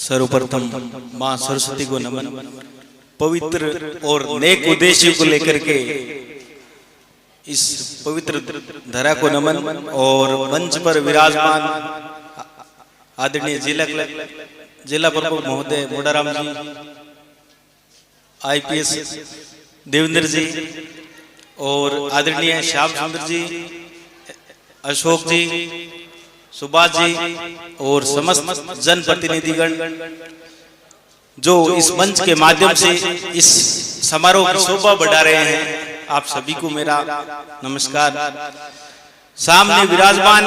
सर्वप्रथम माँ सरस्वती को नमन। पवित्र और नेक उद्देश्य को लेकर के इस पवित्र धरा को नमन। और मंच पर विराजमान आदरणीय जिला प्रमुख महोदय मोडाराम जी, IPS देवेंद्र जी और आदरणीय श्याम सुंदर जी, अशोक जी, सुभाष जी और समस्त जनप्रतिनिधिगण जो इस मंच के माध्यम से इस समारोह की शोभा बढ़ा रहे हैं, आप सभी को मेरा नमस्कार। सामने विराजमान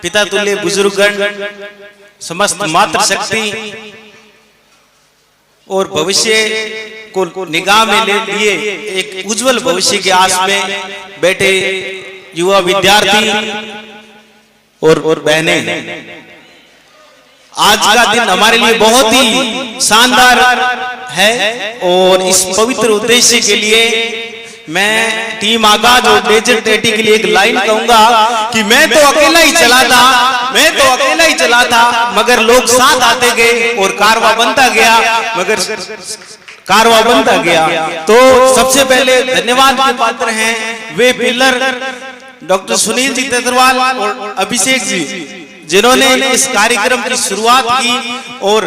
पिता तुल्य बुजुर्गगण, समस्त मातृशक्ति और भविष्य को निगाह में ले लिए एक उज्जवल भविष्य के आस में बैठे युवा विद्यार्थी और बहनें, आज का दिन हमारे लिए बहुत ही शानदार है। और इस पवित्र उद्देश्य के लिए मैं टीम आगाज और डेजर्ट टेटी के लिए एक लाइन कहूंगा कि मैं तो अकेला ही चला था मगर लोग साथ आते गए और कारवा बनता गया। तो सबसे पहले धन्यवाद के पात्र हैं वे पिलर डॉक्टर सुनील जी तेतरवाल और अभिषेक जी, जिन्होंने इस कार्यक्रम की शुरुआत की। और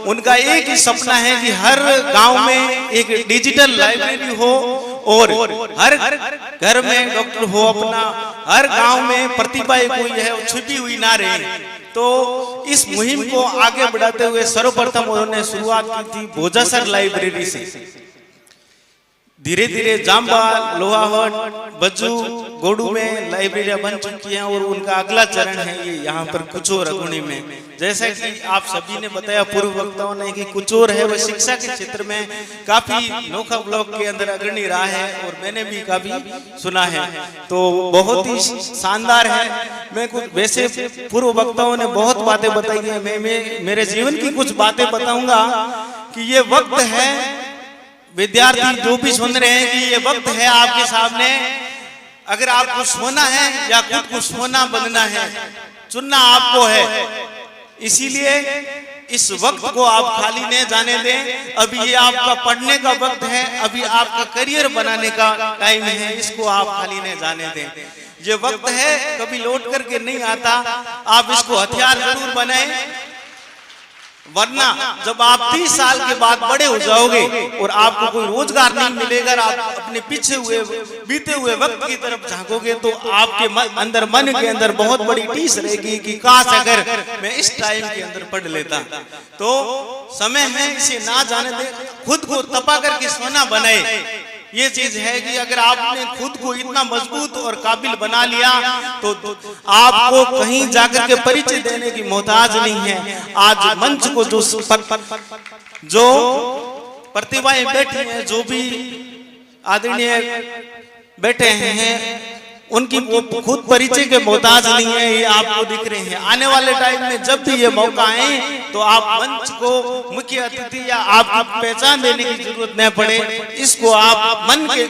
उनका एक ही सपना है कि हर गांव में एक डिजिटल लाइब्रेरी हो और हर घर में डॉक्टर हो अपना, हर गांव में प्रतिभाएं कोई है छुपी हुई ना रहे। तो इस मुहिम को आगे बढ़ाते हुए सर्वप्रथम उन्होंने शुरुआत की थी भोजासर लाइब्रेरी से। धीरे धीरे जाम्बा, लोहावट, बज्जू, गोडू में लाइब्रेरियां बन चुकी हैं और उनका अगला चरण है ये यहाँ पर कुचोर अगुणी में। जैसा कि आप सभी ने बताया, पूर्व वक्ताओं ने, कि कुचोर है वह शिक्षा के क्षेत्र में काफी नोखा ब्लॉक के अंदर अग्रणी रहा है और मैंने भी काफी सुना है, तो बहुत ही शानदार है। मैं कुछ, वैसे पूर्व वक्ताओं ने बहुत बातें बताई है, मैं मेरे जीवन की कुछ बातें बताऊंगा कि ये वक्त है, विद्यार्थी जो भी सुन रहे हैं, कि ये वक्त है आपके सामने। अगर आपको सोना है या खुद को सोना बनना है, चुनना आपको है। इसीलिए इस वक्त को आप खाली नहीं जाने दें। अभी ये आपका पढ़ने का वक्त है, अभी आपका करियर बनाने का टाइम है, इसको आप खाली नहीं जाने दें। ये वक्त है, कभी लौट करके नहीं आता, आप इसको हथियार जरूर बनाएं, वरना जब आप 30 साल के बाद बड़े हो जाओगे और आपको कोई रोजगार नहीं मिलेगा, आप अपने पीछे बीते हुए वक्त की तरफ झांकोगे, तो आपके मन के अंदर बहुत बड़ी टीस रहेगी कि काश अगर मैं इस टाइम के अंदर पढ़ लेता। तो समय है, इसे ना जाने दे, खुद को तपा करके सोना बनाए। ये चीज है कि अगर आपने खुद को इतना मजबूत और काबिल बना लिया तो आपको कहीं जाकर के परिचय देने की मोहताज नहीं है। आज मंच को जो प्रतिभाएं बैठी हैं, जो भी आदरणीय बैठे हैं, उनकी वो खुद परिचय के मोहताज नहीं है, ये आपको दिख रहे हैं। आने वाले टाइम में जब भी ये मौका आए तो आप मंच को मुख्य अतिथि या आपकी पहचान देने की जरूरत न पड़े, इसको आप मन के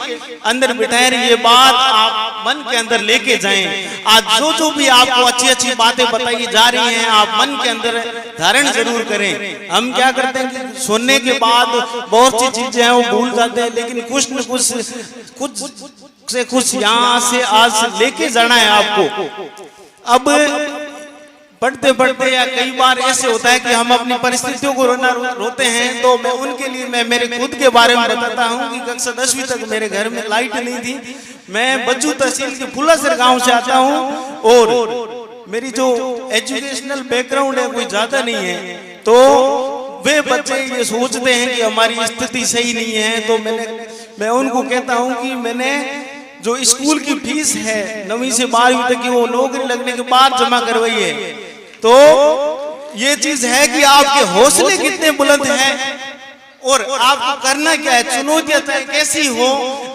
अंदर बिठाए, ये बात आप मन के अंदर लेके जाएं। आज जो भी आपको अच्छी अच्छी बातें बताई जा रही हैं, आप मन के अंदर धारण जरूर करें। हम क्या करते हैं कि सुनने के बाद बहुत सी चीजें हैं वो भूल जाते हैं, लेकिन कुछ न कुछ यहाँ से आज लेके जाना है आपको। अब पढ़ते पढ़ते या कई बार ऐसे होता है कि हम अपनी परिस्थितियों को रोते हैं, तो मैं उनके लिए मैं मेरे खुद के बारे में बताता हूँ कि कक्षा 10वीं तक मेरे घर में लाइट नहीं थी। मैं बज्जू तहसील के फुलासर गांव से आता हूँ और मेरी जो एजुकेशनल बैकग्राउंड है कोई ज्यादा नहीं है। तो वे बच्चे ये सोचते हैं कि हमारी स्थिति सही नहीं है, तो मैं उनको कहता हूँ कि मैंने जो स्कूल की फीस है 9वीं से 12वीं तक की, वो नौकरी लगने के बाद जमा करवाई है। तो ये चीज है कि आपके हौसले कितने बुलंद हैं और आपको करना क्या है, चुनौतियां चाहे कैसी हो,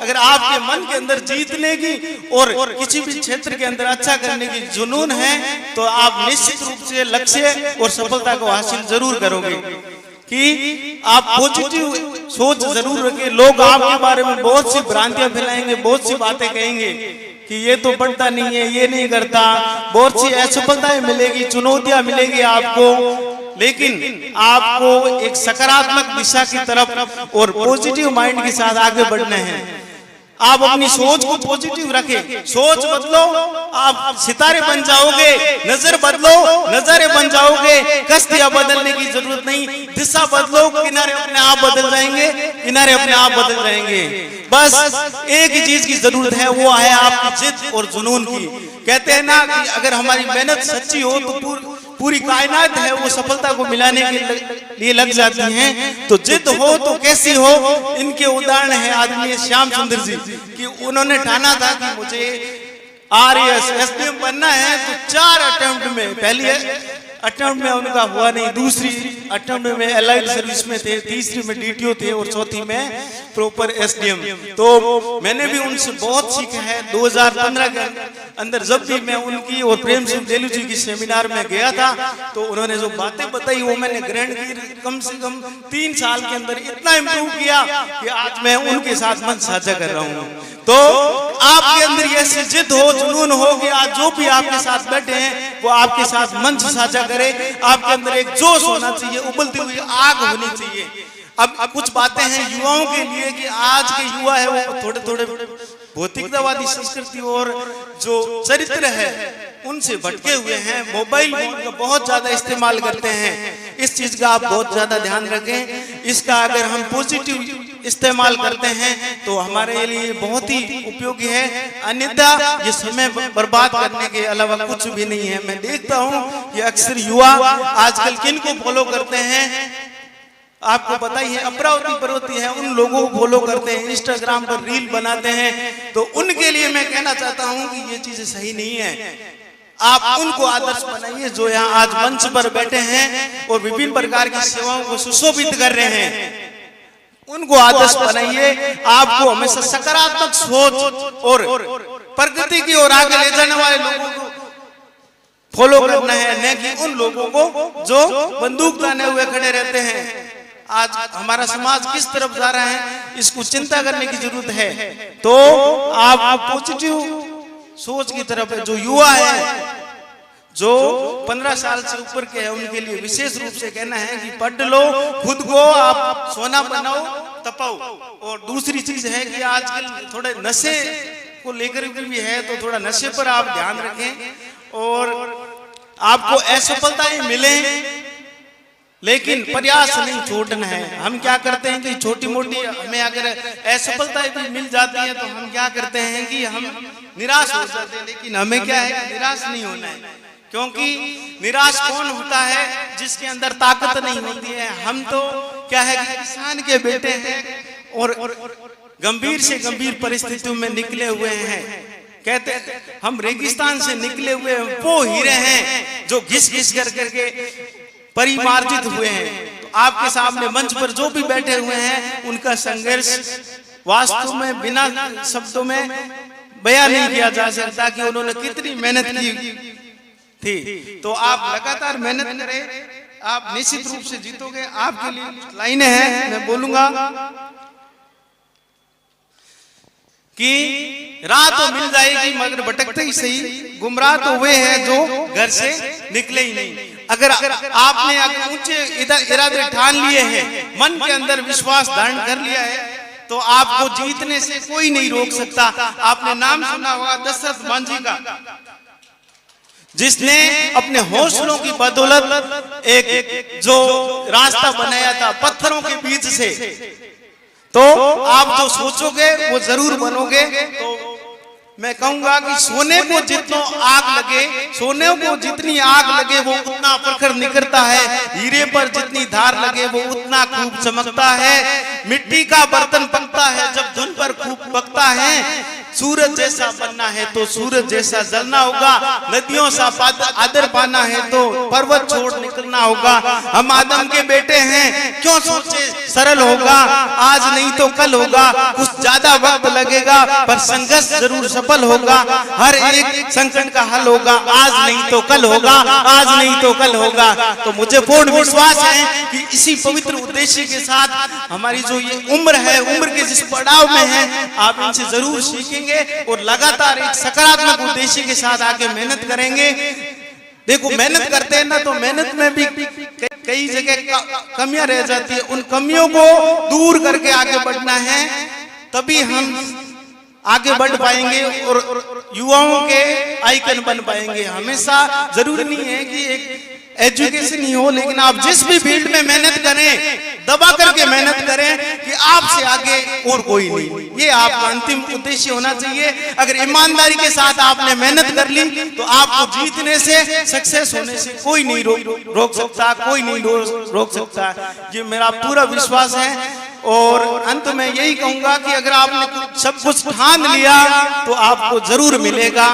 अगर आपके मन के अंदर जीतने की और किसी भी क्षेत्र के अंदर अच्छा करने की जुनून है, तो आप निश्चित रूप से लक्ष्य और सफलता को हासिल जरूर करोगे। कि आप पॉजिटिव सोच जरूर रखें। लोग आपके बारे में बहुत सी भ्रांतियां फैलाएंगे, बहुत सी बातें कहेंगे कि ये तो पढ़ता नहीं है, ये नहीं करता, बहुत सी असफलताएं मिलेगी, चुनौतियां मिलेगी आपको, लेकिन आपको एक सकारात्मक दिशा की तरफ और पॉजिटिव माइंड के साथ आगे बढ़ना है। आप अपनी सोच को पॉजिटिव रखें, सोच बदलो, आप सितारे बन जाओगे। नजर बदलो, नजारे बन जाओगे। कश्तियां बदलने की जरूरत नहीं, दिशा बदलो, किनारे अपने आप बदल जाएंगे, किनारे अपने आप बदल जाएंगे। बस एक ही चीज की जरूरत है, वो है आपकी जिद और जुनून की। कहते हैं ना कि अगर हमारी मेहनत सच्ची हो तो पूरी कायनात है वो सफलता को मिलाने के लिए लग जाती हैं। तो जिद हो तो कैसी हो, इनके उदाहरण है आदरणीय श्याम सुंदर जी कि उन्होंने ठाना था कि मुझे RAS SDM बनना है। तो 4 अटेम्प्ट में, पहली अटेम्प्ट में उनका हुआ नहीं, दूसरी अटेम्प्ट में एलाइड सर्विस में थे, तीसरी में DTO थे और चौथी में प्रॉपर SDM। तो मैंने भी उनसे बहुत सीखा है। 2015 के अंदर जब भी मैं उनकी और प्रेम सिंह जेलू जी की सेमिनार में गया था तो उन्होंने जो बातें बताई वो मैंने ग्रहण की। कम से कम 3 साल के अंदर इतना इम्प्रूव किया कि आज मैं उनके साथ मंच साझा कर रहा हूँ। तो आपके अंदर ऐसी जिद हो, जुनून हो कि आज जो भी आपके साथ बैठे हैं वो आपके साथ मंच साझा करे। आपके अंदर एक जोश होना चाहिए, उबलती हुई आग होनी चाहिए। अब कुछ बातें हैं युवाओं के लिए कि आज के युवा है वो थोड़े थोड़े भौतिकतावादी संस्कृति और जो चरित्र है उनसे भटके हुए हैं। मोबाइल फोन का बहुत ज्यादा इस्तेमाल करते हैं। इस चीज का आप बहुत ज्यादा ध्यान रखें। इसका अगर हम पॉजिटिव इस्तेमाल करते हैं तो हमारे लिए बहुत ही उपयोगी है, अन्यथा ये समय बर्बाद करने के अलावा कुछ भी नहीं है। मैं देखता हूँ कि अक्सर युवा आजकल किन को फॉलो करते हैं, आपको पता ही है, अमरावती पर्वती है, उन लोगों को फॉलो करते हैं, इंस्टाग्राम पर रील बनाते हैं। तो उनके लिए मैं कहना चाहता हूं कि ये चीजें सही नहीं है। आप उनको आदर्श बनाइए जो यहाँ आज मंच पर बैठे हैं और विभिन्न प्रकार की सेवाओं को सुशोभित कर रहे हैं। उनको आदर्श बनाइए। आपको हमेशा सकारात्मक सोच और प्रगति की ओर आगे ले जाने वाले लोगों को फॉलो करना है, न कि उन लोगों को जो बंदूक ताने हुए खड़े रहते हैं। आज हमारा समाज किस तरफ जा रहा है इसको चिंता करने की जरूरत है। तो आप पॉजिटिव सोच की तरफ है। जो युवा है, जो 15 साल से ऊपर के हैं, उनके लिए विशेष रूप से कहना है कि पढ़ लो, खुद को आप सोना बनाओ, तपाओ। और दूसरी चीज है कि आजकल थोड़े नशे को लेकर भी है, तो थोड़ा नशे पर आप ध्यान रखें। और आपको असफलताएं मिले लेकिन प्रयास नहीं छोड़ना है। हम क्या करते हैं कि छोटी मोटी हमें अगर असफलताएं भी मिल जाती है तो हम क्या करते हैं कि हम निराश हो जाते हैं। लेकिन हमें क्या है, निराश नहीं होना है, क्योंकि निराश कौन होता है जिसके अंदर ताकत नहीं होती है। हम तो क्या है कि किसान के बेटे हैं और गंभीर से गंभीर परिस्थितियों में निकले हुए हैं। कहते हैं हम रेगिस्तान से निकले हुए वो हीरे हैं जो घिस घिस कर करके परिमार्जित हुए हैं। तो आपके सामने मंच पर जो भी बैठे हुए हैं उनका संघर्ष वास्तव में बिना शब्दों में बयान नहीं किया जा सकता कि उन्होंने कितनी मेहनत की थी। तो आप लगातार मेहनत करें, आप निश्चित रूप से जीतोगे। आपके लिए लाइनें हैं, मैं बोलूंगा कि राह तो मिल जाएगी मगर भटकते ही सही, गुमराह तो वे हैं जो घर से निकले ही नहीं। अगर आपने ऊंचे इरादे ठान लिए हैं, मन के अंदर विश्वास धारण कर लिया है, तो आपको जीतने से कोई नहीं रोक सकता। आपने नाम सुना होगा दशरथ मांझी का, जिसने अपने हौसलों की बदौलत एक जो रास्ता बनाया था पत्थरों के बीच से। तो आप जो सोचोगे वो जरूर बनोगे। तो मैं कहूंगा कि सोने को जितना आग लगे, सोने को जितनी आग लगे वो उतना प्रखर निकलता है। हीरे पर जितनी धार लगे वो उतना खूब चमकता है। मिट्टी का बर्तन पकता है जब धुन पर खूब पकता है। सूरज जैसा बनना है तो सूरज जैसा जलना होगा। नदियों सा आदर पाना है तो पर्वत छोड़ निकलना होगा। हम आदम के बेटे हैं, क्यों सोचे सरल होगा। आज नहीं तो कल होगा, कुछ ज्यादा वक्त लगेगा पर संघर्ष जरूर सफल होगा। हर एक संकट का हल होगा। आज नहीं तो कल होगा, आज नहीं तो कल होगा। तो मुझे पूर्ण विश्वास है कि इसी पवित्र उद्देश्य के साथ हमारी जो ये उम्र है, उम्र के जिस पड़ाव में है, आप इनसे जरूर सीखेंगे और लगातार एक सकारात्मक उद्देश्य के साथ आगे मेहनत करेंगे। देखो मेहनत करते हैं ना, तो मेहनत में भी कई कई जगह कमियां रह जाती है, उन कमियों को दूर करके आगे बढ़ना है, तभी हम आगे बढ़ पाएंगे और युवाओं के आइकन बन पाएंगे। हमेशा जरूरी नहीं है कि एक एजुकेशन ही हो, लेकिन आप जिस भी फील्ड में मेहनत करें, दबा करके मेहनत करें कि आपसे आगे और कोई नहीं, ये आपका अंतिम उद्देश्य होना चाहिए। अगर ईमानदारी के साथ आपने मेहनत कर ली तो आपको जीतने से, सक्सेस होने से कोई नहीं रोक सकता, कोई नहीं रोक सकता। ये मेरा पूरा विश्वास है। और अंत में यही कहूंगा कि अगर आपने सब कुछ ठान लिया तो आपको जरूर मिलेगा।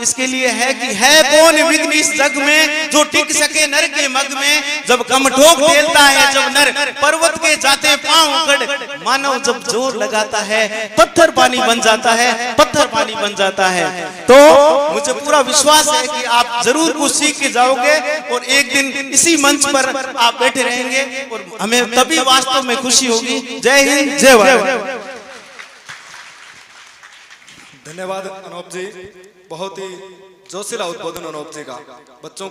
इसके लिए है कि है कौन विघ्न इस जग में जो टिक सके नर के मग में। जब कम ठोक देता है जब नर पर्वत के जाते पांव उखड़, मानव जब जोर लगाता है पत्थर पानी बन जाता है, पत्थर पानी बन जाता है। तो मुझे पूरा विश्वास है कि आप जरूर कुछ सीख के जाओगे और एक दिन इसी मंच पर आप बैठे रहेंगे और हमें तभी वास्तव में खुशी होगी। जय हिंद, जय भारत। धन्यवाद अनूप जी, बहुत ही जोशीला उद्बोधन अनूप जी का। बच्चों को